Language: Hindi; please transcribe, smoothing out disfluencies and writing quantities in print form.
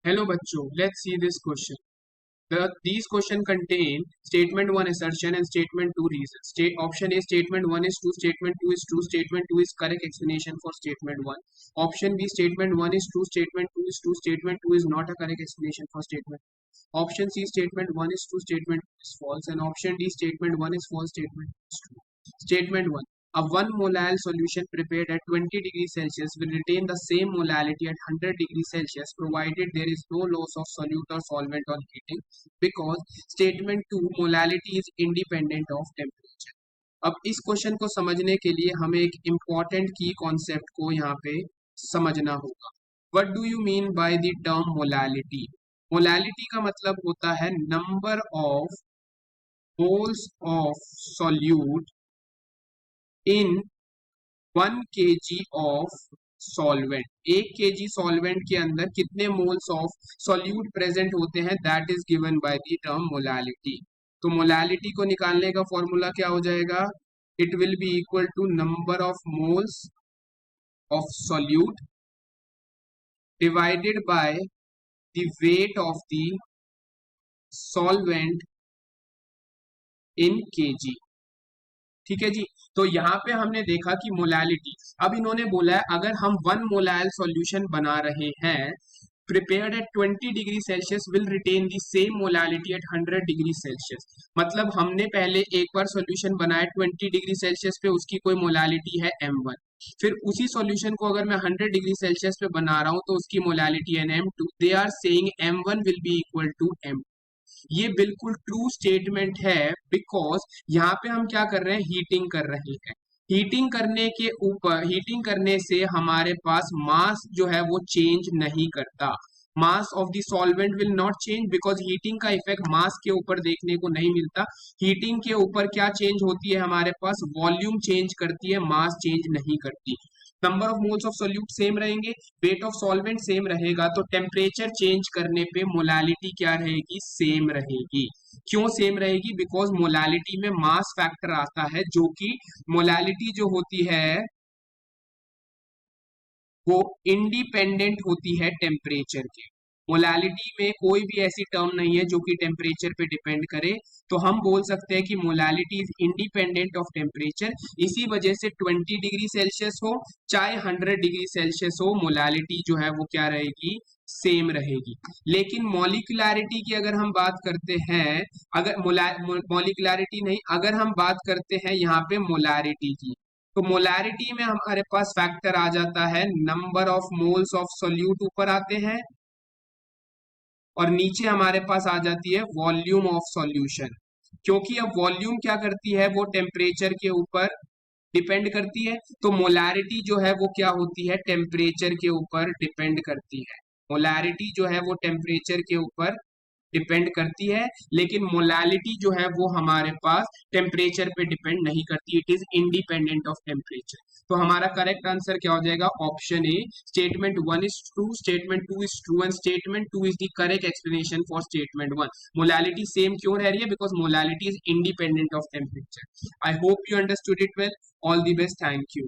Hello bachcho, let's see this question. These question contain statement 1 assertion and statement 2 reason. Option A statement 1 is true, statement 2 is true, statement 2 is correct explanation for statement 1. Option B statement 1 is true, statement 2 is true, statement 2 is not a correct explanation for statement. Option C statement 1 is true, statement 2 is false, and option D statement 1 is false, statement 2 is true. Statement 1. A 1 molar solution prepared at 20 degrees Celsius will retain the same molality at 100 degrees Celsius provided there is no loss of solute or solvent on heating, because statement 2 molality is independent of temperature. अब इस क्वेश्चन को समझने के लिए हमें एक इम्पॉर्टेंट की कॉन्सेप्ट को यहाँ पे समझना होगा. What do you mean by the term molality? Molality का मतलब होता है number of moles of solute in 1 kg of solvent. 1 kg solvent के अंदर कितने मोल्स ऑफ सॉल्यूट प्रेजेंट होते हैं, that is given by the term molality. तो मोलालिटी को निकालने का फॉर्मूला क्या हो जाएगा? It will be equal to number of moles of solute divided by the weight of the solvent in kg. ठीक है जी. तो यहाँ पे हमने देखा कि मोलालिटी, अब इन्होंने बोला है अगर हम 1 मोलाइल सॉल्यूशन बना रहे हैं prepared at 20 degree Celsius will retain the same molality at 100 degree Celsius. मतलब हमने पहले एक बार सॉल्यूशन बनाया 20 डिग्री सेल्सियस पे, उसकी कोई मोलालिटी है m1. फिर उसी सॉल्यूशन को अगर मैं 100 डिग्री सेल्सियस पे बना रहा हूं तो उसकी मोलालिटी है m2. They are saying m1 will be equal to m. ये बिल्कुल ट्रू स्टेटमेंट है, बिकॉज यहाँ पे हम क्या कर रहे हैं, हीटिंग कर रहे हैं. हीटिंग करने के ऊपर, हीटिंग करने से हमारे पास मास जो है वो चेंज नहीं करता. Mass of the solvent will not change because heating का इफेक्ट मास के ऊपर देखने को नहीं मिलता. हीटिंग के ऊपर क्या चेंज होती है, हमारे पास वॉल्यूम चेंज करती है, मास चेंज नहीं करती. Number of moles of solute same रहेंगे, वेट ऑफ सॉल्वेंट सेम रहेगा, तो टेम्परेचर चेंज करने पे मोलालिटी क्या रहेगी, सेम रहेगी. क्यों सेम रहेगी? बिकॉज मोलालिटी में मास फैक्टर आता है, जो कि मोलालिटी जो होती है वो इंडिपेंडेंट होती है टेम्परेचर के. मोलालिटी में कोई भी ऐसी टर्म नहीं है जो कि टेम्परेचर पे डिपेंड करे. तो हम बोल सकते हैं कि molality is independent of temperature. इसी वजह से 20 डिग्री सेल्सियस हो चाहे 100 डिग्री सेल्सियस हो, मोलालिटी जो है वो क्या रहेगी, सेम रहेगी. लेकिन मॉलिक्यूलरिटी की अगर हम बात करते हैं, अगर मॉलिक्यूलरिटी नहीं, अगर हम बात करते हैं यहाँ पे मोलारिटी की, तो मोलारिटी में हमारे पास फैक्टर आ जाता है number of moles of solute, ऊपर आते हैं, और नीचे हमारे पास आ जाती है वॉल्यूम ऑफ सॉल्यूशन. क्योंकि अब वॉल्यूम क्या करती है, वो टेम्परेचर के ऊपर डिपेंड करती है. तो मोलारिटी जो है वो क्या होती है, टेम्परेचर के ऊपर डिपेंड करती है. मोलारिटी जो है वो टेम्परेचर के ऊपर डिपेंड करती है, लेकिन मोलालिटी जो है वो हमारे पास टेम्परेचर पे डिपेंड नहीं करती. It is independent of temperature. तो हमारा करेक्ट आंसर क्या हो जाएगा, option A. Statement 1 is true, statement 2 is true, and statement 2 is the correct explanation for statement 1. Molality same क्यों रह रही है, because molality is independent of temperature. I hope you understood it well. All the best. Thank you.